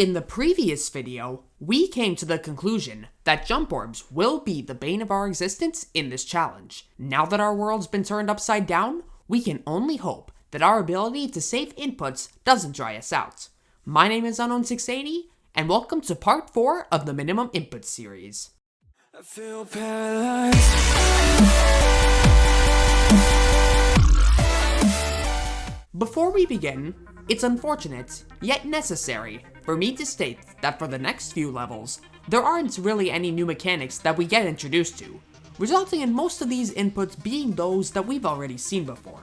In the previous video, we came to the conclusion that jump orbs will be the bane of our existence in this challenge. Now that our world's been turned upside down, we can only hope that our ability to save inputs doesn't dry us out. My name is Unknown680, and welcome to part 4 of the Minimum Input series. I feel paralyzed. Before we begin, it's unfortunate, yet necessary, for me to state that for the next few levels, there aren't really any new mechanics that we get introduced to, resulting in most of these inputs being those that we've already seen before.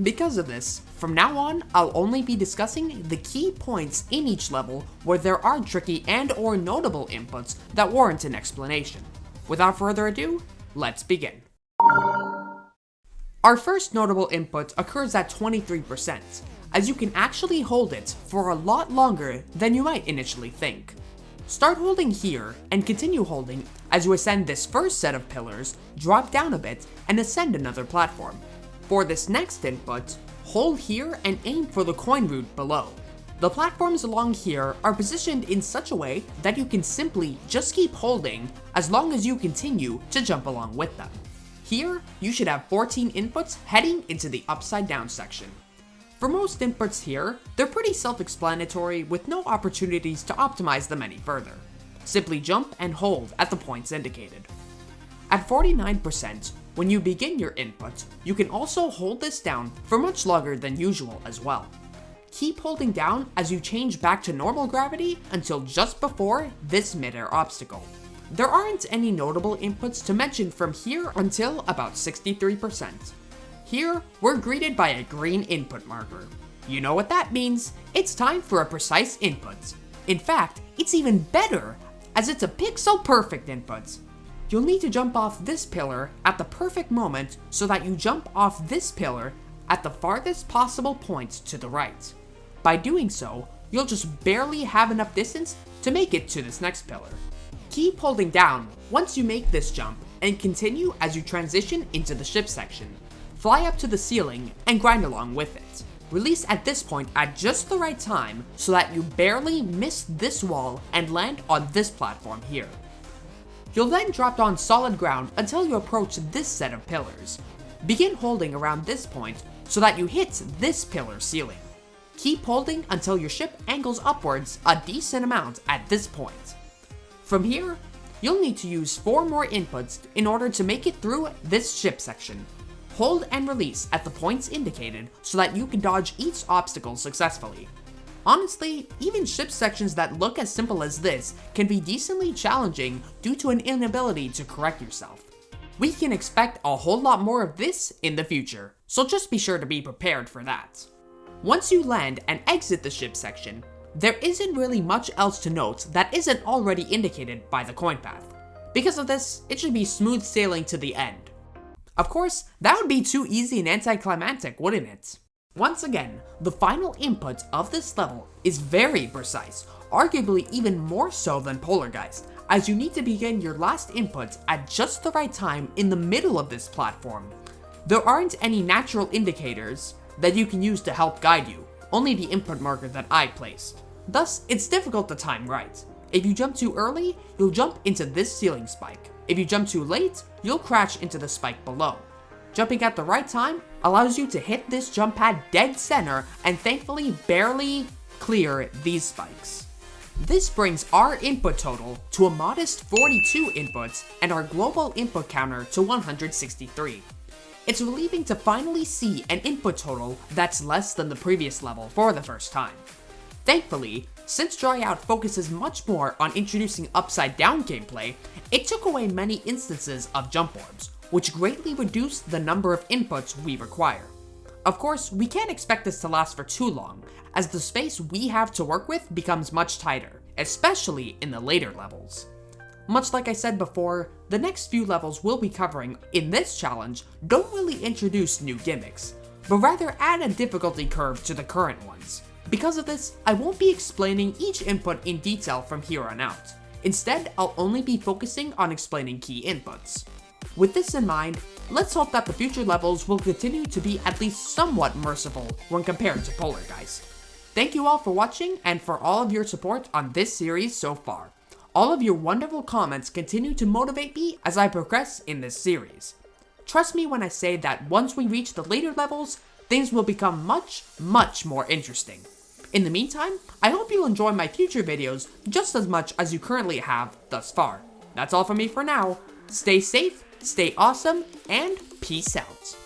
Because of this, from now on, I'll only be discussing the key points in each level where there are tricky and/or notable inputs that warrant an explanation. Without further ado, let's begin. Our first notable input occurs at 23%, as you can actually hold it for a lot longer than you might initially think. Start holding here and continue holding as you ascend this first set of pillars, drop down a bit, and ascend another platform. For this next input, hold here and aim for the coin route below. The platforms along here are positioned in such a way that you can simply just keep holding as long as you continue to jump along with them. Here, you should have 14 inputs heading into the upside down section. For most inputs here, they're pretty self-explanatory with no opportunities to optimize them any further. Simply jump and hold at the points indicated. At 49%, when you begin your input, you can also hold this down for much longer than usual as well. Keep holding down as you change back to normal gravity until just before this mid-air obstacle. There aren't any notable inputs to mention from here until about 63%. Here, we're greeted by a green input marker. You know what that means? It's time for a precise input. In fact, it's even better, as it's a pixel-perfect input. You'll need to jump off this pillar at the perfect moment so that you jump off this pillar at the farthest possible point to the right. By doing so, you'll just barely have enough distance to make it to this next pillar. Keep holding down once you make this jump and continue as you transition into the ship section. Fly up to the ceiling and grind along with it. Release at this point at just the right time so that you barely miss this wall and land on this platform here. You'll then drop on solid ground until you approach this set of pillars. Begin holding around this point so that you hit this pillar ceiling. Keep holding until your ship angles upwards a decent amount at this point. From here, you'll need to use 4 more inputs in order to make it through this ship section. Hold and release at the points indicated so that you can dodge each obstacle successfully. Honestly, even ship sections that look as simple as this can be decently challenging due to an inability to correct yourself. We can expect a whole lot more of this in the future, so just be sure to be prepared for that. Once you land and exit the ship section, there isn't really much else to note that isn't already indicated by the coin path. Because of this, it should be smooth sailing to the end. Of course, that would be too easy and anticlimactic, wouldn't it? Once again, the final input of this level is very precise, arguably even more so than Polargeist, as you need to begin your last input at just the right time in the middle of this platform. There aren't any natural indicators that you can use to help guide you, only the input marker that I placed. Thus, it's difficult to time right. If you jump too early, you'll jump into this ceiling spike. If you jump too late, you'll crash into the spike below. Jumping at the right time allows you to hit this jump pad dead center and thankfully barely clear these spikes. This brings our input total to a modest 42 inputs and our global input counter to 163. It's relieving to finally see an input total that's less than the previous level for the first time. Thankfully, since Dry Out focuses much more on introducing upside down gameplay, it took away many instances of jump orbs, which greatly reduced the number of inputs we require. Of course, we can't expect this to last for too long, as the space we have to work with becomes much tighter, especially in the later levels. Much like I said before, the next few levels we'll be covering in this challenge don't really introduce new gimmicks, but rather add a difficulty curve to the current ones. Because of this, I won't be explaining each input in detail from here on out. Instead, I'll only be focusing on explaining key inputs. With this in mind, let's hope that the future levels will continue to be at least somewhat merciful when compared to Polargeist. Thank you all for watching and for all of your support on this series so far. All of your wonderful comments continue to motivate me as I progress in this series. Trust me when I say that once we reach the later levels, things will become much more interesting. In the meantime, I hope you'll enjoy my future videos just as much as you currently have thus far. That's all from me for now. Stay safe, stay awesome, and peace out.